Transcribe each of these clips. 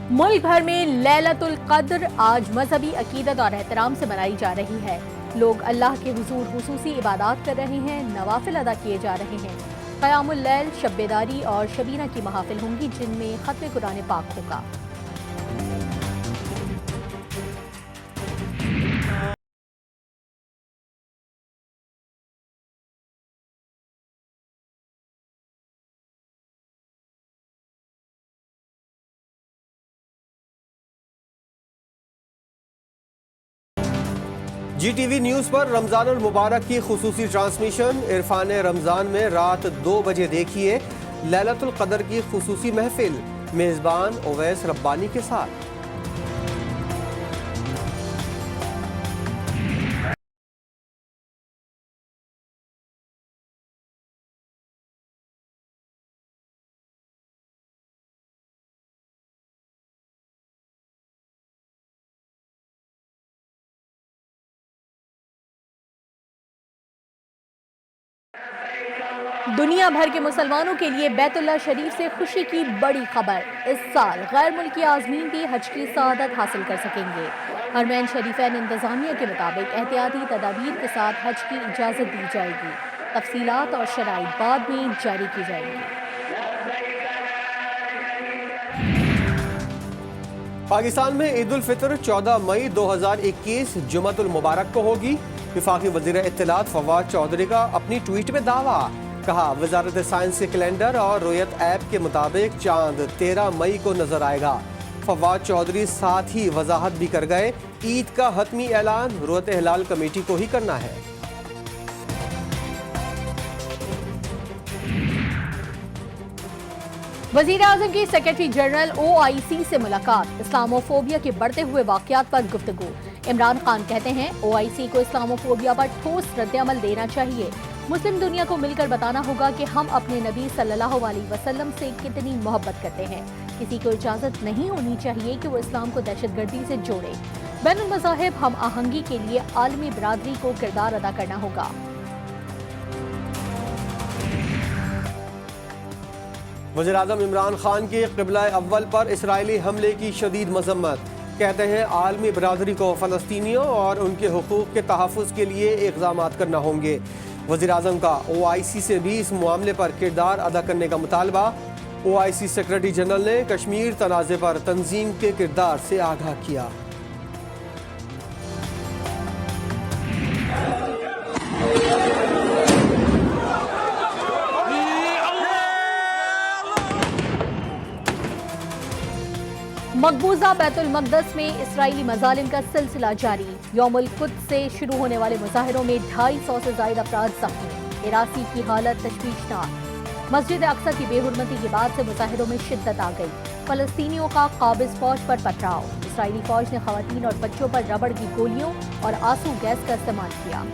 मुल्क भर में लैलतुल कद्र आज मजहबी अकीदत और एहतराम से मनाई जा रही है। लोग अल्लाह के हुजूर खुसूसी इबादत कर रहे हैं, नवाफिल अदा किए जा रहे हैं। क़यामुल लैल, शब बेदारी और शबीना की महाफिल होंगी जिनमें खत्म कुरान पाक होगा। GTV न्यूज़ पर रमज़ानुल मुबारक की खुसूसी ट्रांसमिशन इरफान रमज़ान में रात 2 बजे देखिए लैलतुल क़द्र की खुसूसी महफिल मेज़बान ओवैस रब्बानी के साथ। दुनिया भर के मुसलमानों के लिए बैतुल्लाह शरीफ से खुशी की बड़ी खबर। इस साल गैर मुल्की आज़मीन भी हज की सआदत हासिल कर सकेंगे। हरमैन शरीफैन इंतजामिया के मुताबिक एहतियाती तदाबीर के साथ हज की इजाज़त दी जाएगी। तफसीलात और शराइत बाद में जारी की जाएंगी। पाकिस्तान में ईद उल फितर 14 मई 2021 जुमतुल मुबारक को होगी। वफाकी वज़ीर इत्तलात फवाद चौधरी का अपनी ट्वीट में दावा, कहा वजारत साइंस के कैलेंडर और रोयत ऐप के मुताबिक चांद 13 मई को नजर आएगा। फवाद चौधरी साथ ही वजाहत भी कर गए, ईद का हतमी ऐलान रोयत हिलाल कमेटी को ही करना है। वज़ीर आज़म की सेक्रेटरी जनरल OIC से मुलाकात, इस्लामोफोबिया के बढ़ते हुए वाक़यात पर गुफ्तगू। इमरान खान कहते हैं OIC को इस्लामोफोबिया पर ठोस रद्द-ए-अमल देना चाहिए। मुस्लिम दुनिया को मिलकर बताना होगा कि हम अपने नबी सल्लल्लाहु अलैहि वसल्लम से कितनी मोहब्बत करते हैं। किसी को इजाज़त नहीं होनी चाहिए कि वो इस्लाम को दहशतगर्दी से जोड़े। बैनुल मज़ाहिब हम आहंगी के लिए आलमी बरादरी को किरदार अदा करना होगा। वज़ीर आज़म इमरान खान के क़िबला अव्वल पर इसराइली हमले की शदीद मज़म्मत। कहते हैं आलमी बरादरी को फ़लस्तीनियों और उनके हुकूक़ के तहफ़्फ़ुज़ के लिए इक़दामात करना होंगे। वज़ीर आज़म का OIC से भी इस मामले पर किरदार अदा करने का मुतालबा। OIC सेक्रेटरी जनरल ने कश्मीर तनाज़े पर तंजीम के किरदार से आगाह किया। मकबूजा बैतुल मक़दस में इसराइली मज़ालिम का सिलसिला जारी। यौमुल कुद्स से शुरू होने वाले मुजाहिरों में 250 से ज़ायद अफराद ज़ख्मी। इरासी की हालत तशवीशनाक। मस्जिद अक्सा की बेहुरमती के बाद से मुजाहिरों में शिद्दत आ गई। फ़लस्तीनियों का काबिज़ फौज पर पथराव। इसराइली फौज ने ख़वातीन और बच्चों पर रबड़ की गोलियों और आंसू गैस का इस्तेमाल किया।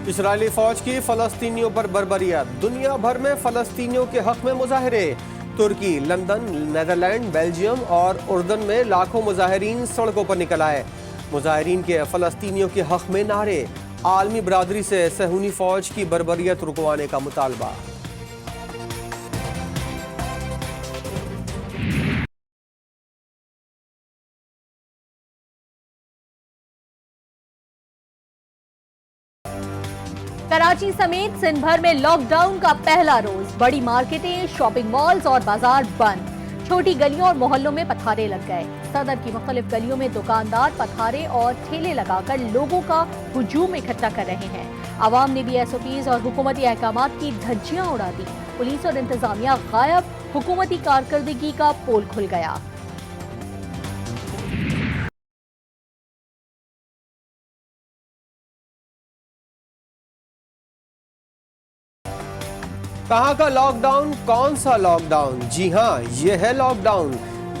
इसराइली फौज की फ़लस्तीनियों पर बर्बरियत। दुनिया भर में फ़लस्तीनियों के हक में मुजाहरे। तुर्की, लंदन, नेदरलैंड, बेल्जियम और उर्दन में लाखों मुजाहिरीन सड़कों पर निकल आए। मुजाहिरीन के फ़लस्तीनियों के हक में नारे। आलमी बरादरी से सहूनी फौज की बर्बरियत रुकवाने का मुतालबा। कराची समेत सिंध भर में लॉकडाउन का पहला रोज। बड़ी मार्केटें, शॉपिंग मॉल्स और बाजार बंद। छोटी गलियों और मोहल्लों में पथारे लग गए। सदर की मुख्तलिफ गलियों में दुकानदार पथारे और ठेले लगाकर लोगों का हुजूम इकट्ठा कर रहे हैं। आवाम ने भी SOPs और हुकूमती अहकामात की धज्जियां उड़ा दी। पुलिस और इंतजामिया गायब। हुकूमती कारकर्दगी का पोल खुल गया। कहाँ का लॉकडाउन, कौन सा लॉकडाउन? जी हाँ, ये है लॉकडाउन।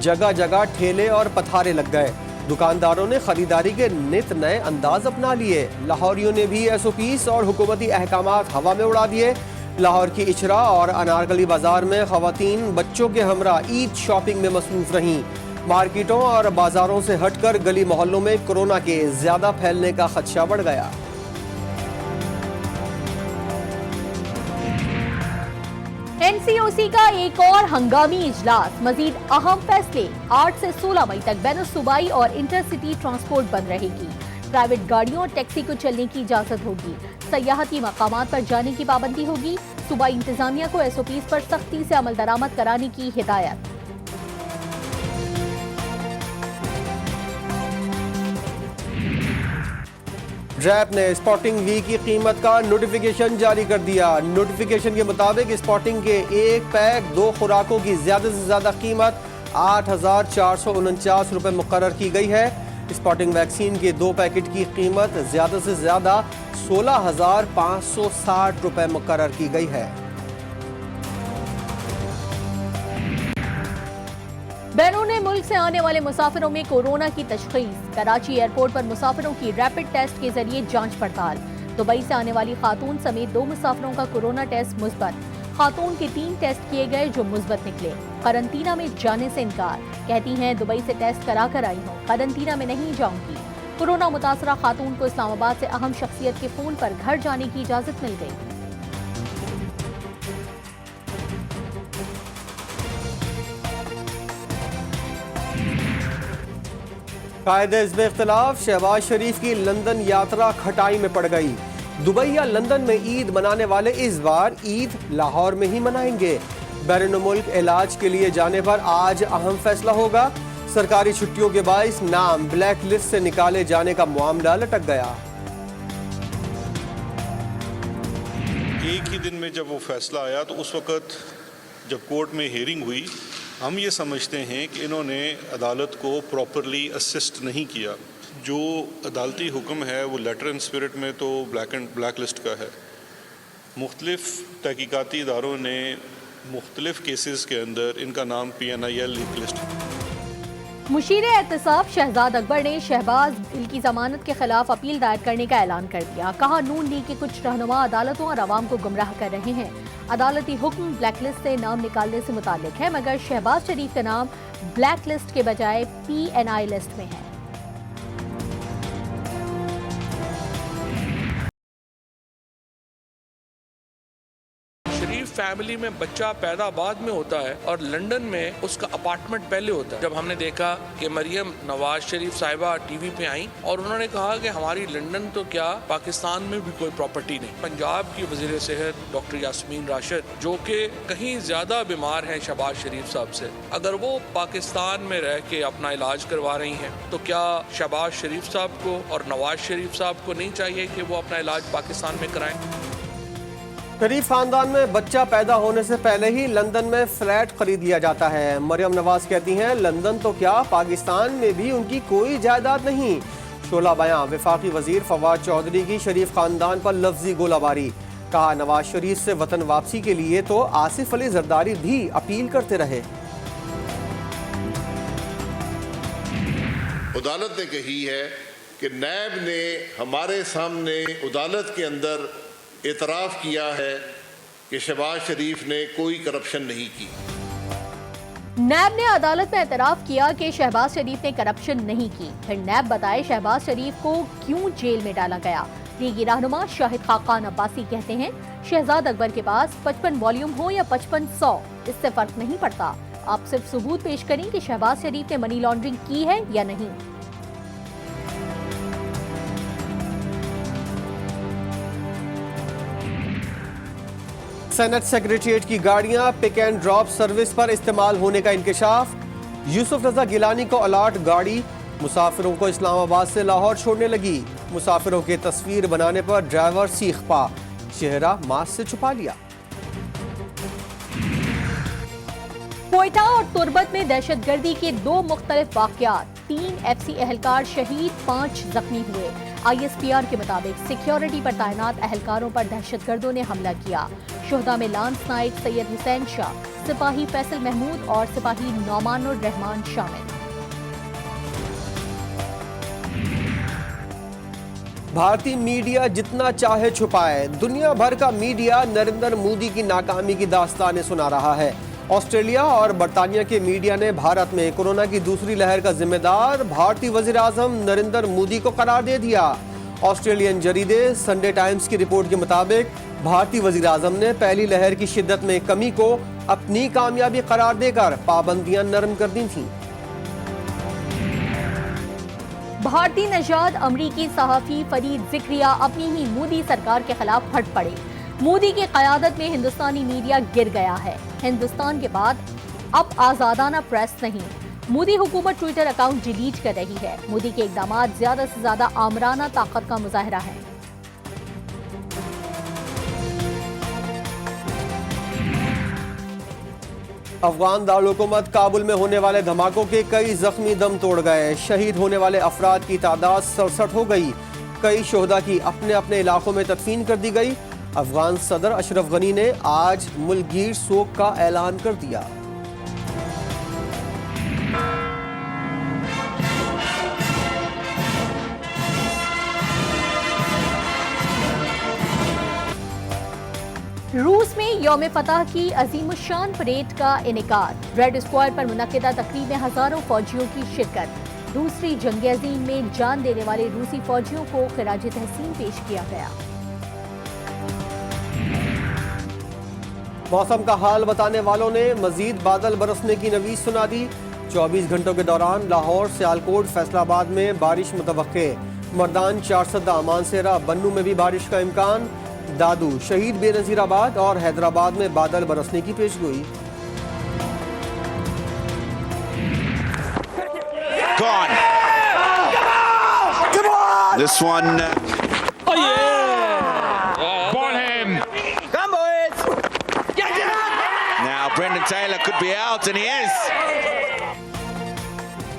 जगह जगह ठेले और पथारे लग गए। दुकानदारों ने खरीदारी के नित नए अंदाज अपना लिए। लाहौरियों ने भी SOPs और हुकूमती अहकामात हवा में उड़ा दिए। लाहौर की इचरा और अनारकली बाजार में खवातीन बच्चों के हमरा ईद शॉपिंग में मसरूफ रहीं। मार्केटों और बाजारों से हटकर गली मोहल्लों में कोरोना के ज्यादा फैलने का खदशा बढ़ गया। एनसीओसी का एक और हंगामी इजलास, मजीद अहम फैसले। 8 से 16 मई तक बैनुल सूबाई और इंटरसिटी ट्रांसपोर्ट बंद रहेगी। प्राइवेट गाड़ियों और टैक्सी को चलने की इजाजत होगी। सयाहती मकामात पर जाने की पाबंदी होगी। सूबाई इंतजामिया को एसओपीज पर सख्ती से अमल दरामद कराने की हिदायत। रैप ने स्पॉटिंग वी की कीमत का नोटिफिकेशन जारी कर दिया। नोटिफिकेशन के मुताबिक स्पॉटिंग के एक पैक 2 खुराकों की ज्यादा से ज्यादा कीमत 8,449 रुपये मुकर्रर की गई है। स्पॉटिंग वैक्सीन के 2 पैकेट की कीमत ज्यादा से ज्यादा 16,560 रुपये मुकर्रर की गई है। बैरून मुल्क से आने वाले मुसाफिरों में कोरोना की तशखीस। कराची एयरपोर्ट पर मुसाफिरों की रैपिड टेस्ट के जरिए जांच पड़ताल। दुबई से आने वाली खातून समेत 2 मुसाफिरों का कोरोना टेस्ट मुस्बत। खातून के 3 टेस्ट किए गए जो मुस्बत निकले। करंटीना में जाने से इनकार, कहती हैं दुबई से टेस्ट करा कर आई हूँ, करंटीना में नहीं जाऊंगी। कोरोना मुतासरा खातून को इस्लामाबाद से अहम शख्सियत के फोन पर घर जाने की इजाजत मिल गई। कायदे इज़्म इख्तिलाफ, शहबाज शरीफ की लंदन यात्रा खटाई में पड़ गई। दुबई या लंदन में ईद मनाने वाले इस बार ईद लाहौर में ही मनाएंगे। बैरून मुल्क इलाज के लिए जाने पर आज अहम फैसला होगा। सरकारी छुट्टियों के बाइस नाम ब्लैक लिस्ट से निकाले जाने का मामला लटक गया। एक ही दिन में जब वो फैसला आया तो उस वक़्त जब कोर्ट में हियरिंग हुई, हम ये समझते हैं कि इन्होंने अदालत को प्रॉपरली असिस्ट नहीं किया। जो अदालती हुक्म है वो लेटर एंड स्पिरिट में तो ब्लैक लिस्ट का है। मुख्तलिफ तहकीकाती इदारों ने मुख्तलिफ केसेस के अंदर इनका नाम PNIL लिस्ट। मुशीर एहतसाब शहजाद अकबर ने शहबाज गिल की जमानत के खिलाफ अपील दायर करने का ऐलान कर दिया। कहा नून लीग के कुछ रहनुमा अदालतों और अवाम को गुमराह कर रहे हैं। अदालती हुक्म ब्लैक लिस्ट से नाम निकालने से मुताल्लिक है, मगर शहबाज शरीफ का नाम ब्लैक लिस्ट के बजाय PNI लिस्ट में है। फैमिली में बच्चा पैदा बाद में होता है और लंदन में उसका अपार्टमेंट पहले होता है। जब हमने देखा कि मरियम नवाज शरीफ साहिबा टीवी पे आई और उन्होंने कहा कि हमारी लंदन तो क्या पाकिस्तान में भी कोई प्रॉपर्टी नहीं। पंजाब की वजीर सेहत डॉक्टर यास्मीन राशिद, जो कि कहीं ज्यादा बीमार हैं शहबाज शरीफ साहब से, अगर वो पाकिस्तान में रह के अपना इलाज करवा रही हैं तो क्या शहबाज शरीफ साहब को और नवाज शरीफ साहब को नहीं चाहिए कि वो अपना इलाज पाकिस्तान में कराएं? शरीफ खानदान में बच्चा पैदा होने से पहले ही लंदन में फ्लैट खरीद लिया जाता है। मरियम नवाज कहती हैं लंदन तो क्या पाकिस्तान में भी उनकी कोई जायदाद नहीं। शोला बयां वफाकी वजीर फवाद चौधरी की शरीफ खानदान पर लफ्जी गोलाबारी। कहा नवाज शरीफ से वतन वापसी के लिए तो आसिफ अली जरदारी भी अपील करते रहे। अदालत ने कही है कि नैब ने हमारे सामने अदालत के अंदर एतराफ़ किया है कि शहबाज शरीफ ने कोई करप्शन नहीं की। नैब ने अदालत में एतराफ़ किया कि शहबाज शरीफ ने करप्शन नहीं की। फिर नैब बताए शहबाज शरीफ को क्यों जेल में डाला गया। लीगी रहनुमा शाहिद खाकान अब्बासी कहते हैं शहजाद अकबर के पास 55 वॉल्यूम हो या 5500, इससे फर्क नहीं पड़ता। आप सिर्फ सबूत पेश करें कि शहबाज शरीफ ने मनी लॉन्ड्रिंग की है या नहीं। सेनेट सेक्रेटरिएट की गाड़ियां पिक एंड ड्रॉप सर्विस पर इस्तेमाल होने का इंकशाफ। यूसुफ रजा गिलानी को अलॉट गाड़ी मुसाफिरों को इस्लामाबाद से लाहौर छोड़ने लगी। मुसाफिरों के तस्वीर बनाने पर ड्राइवर सीख पा, चेहरा मास्क से छुपा लिया। कोयटा और तुर्बत में दहशतगर्दी के 2 मुख्तलिफ वाक़यात, 3 FC एहलकार शहीद, 5 जख्मी हुए। ISPR के मुताबिक सिक्योरिटी पर तैनात एहलकारों पर दहशतगर्दों ने हमला किया। शुहदा में लांस नाइक सैयद हुसैन शाह, सिपाही फैसल महमूद और सिपाही नौमानुर रहमान शामिल। भारतीय मीडिया जितना चाहे छुपाए, दुनिया भर का मीडिया नरेंद्र मोदी की नाकामी की दास्तानें सुना रहा है। ऑस्ट्रेलिया और बरतानिया के मीडिया ने भारत में कोरोना की दूसरी लहर का जिम्मेदार भारतीय वजीर आजम नरेंद्र मोदी को करार दे दिया। ऑस्ट्रेलियन जरीदे संडे टाइम्स की रिपोर्ट के मुताबिक भारतीय वजीर आजम ने पहली लहर की शिद्दत में कमी को अपनी कामयाबी करार देकर पाबंदियां नरम कर दी थीं। भारतीय नजाद अमरीकी सहाफी फरीद जिक्रिया अपनी ही मोदी सरकार के खिलाफ फट पड़े। मोदी की क़यादत में हिंदुस्तानी मीडिया गिर गया है। हिंदुस्तान के बाद अब आज़ादाना प्रेस नहीं। मोदी हुकूमत ट्विटर अकाउंट डिलीट कर रही है। मोदी के इक़दामात ज्यादा से ज्यादा आमराना ताकत का मुजाहरा है। अफगान दारुल-हुकूमत काबुल में होने वाले धमाकों के कई जख्मी दम तोड़ गए। शहीद होने वाले अफराद की तादाद 67 हो गई। कई शोहदा की अपने अपने इलाकों में तदफीन कर दी गई। अफगान सदर अशरफ गनी ने आज मुल्कगीर सोग का ऐलान कर दिया। रूस में यौम फतह की अजीमुशान परेड का इनेकाद। रेड स्क्वायर पर मुनक्किदा तकरीब में हजारों फौजियों की शिरकत। दूसरी जंग अजीम में जान देने वाले रूसी फौजियों को खिराज तहसीन पेश किया गया। मौसम का हाल बताने वालों ने मजीद बादल बरसने की नवीज सुना दी। 24 घंटों के दौरान लाहौर, सियालकोट, फैसलाबाद में बारिश मुतवक्के। मर्दान, चारसदा, मानसेरा, बन्नू में भी बारिश का इम्कान। दादू, शहीद, बेनजीराबाद और हैदराबाद में बादल बरसने की पेशगोई। Gone. Come on. This one. Oh yeah! Ball him. Come boys. Now Brendan Taylor could be out, and he is.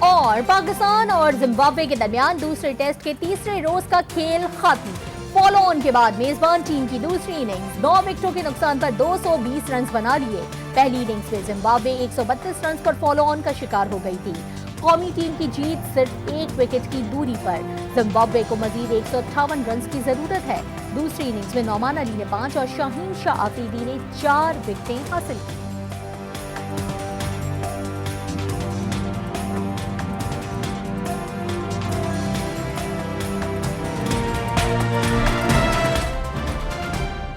और पाकिस्तान और जिम्बाब्वे के दरमियान दूसरे टेस्ट के तीसरे रोज का खेल खत्म। फॉलो ऑन के बाद मेजबान टीम की दूसरी इनिंग्स 9 विकेटों के नुकसान पर 220 रन बना लिए। पहली इनिंग्स में जिम्बाब्वे 132 रन पर फॉलो ऑन का शिकार हो गई थी। कौमी टीम की जीत सिर्फ 1 विकेट की दूरी पर। जिम्बाब्वे को मजीद 158 रन की जरूरत है। दूसरी इनिंग्स में नौमान अली ने 5 और शाहीन शाह आफरीदी ने 4 विकेटें हासिल की।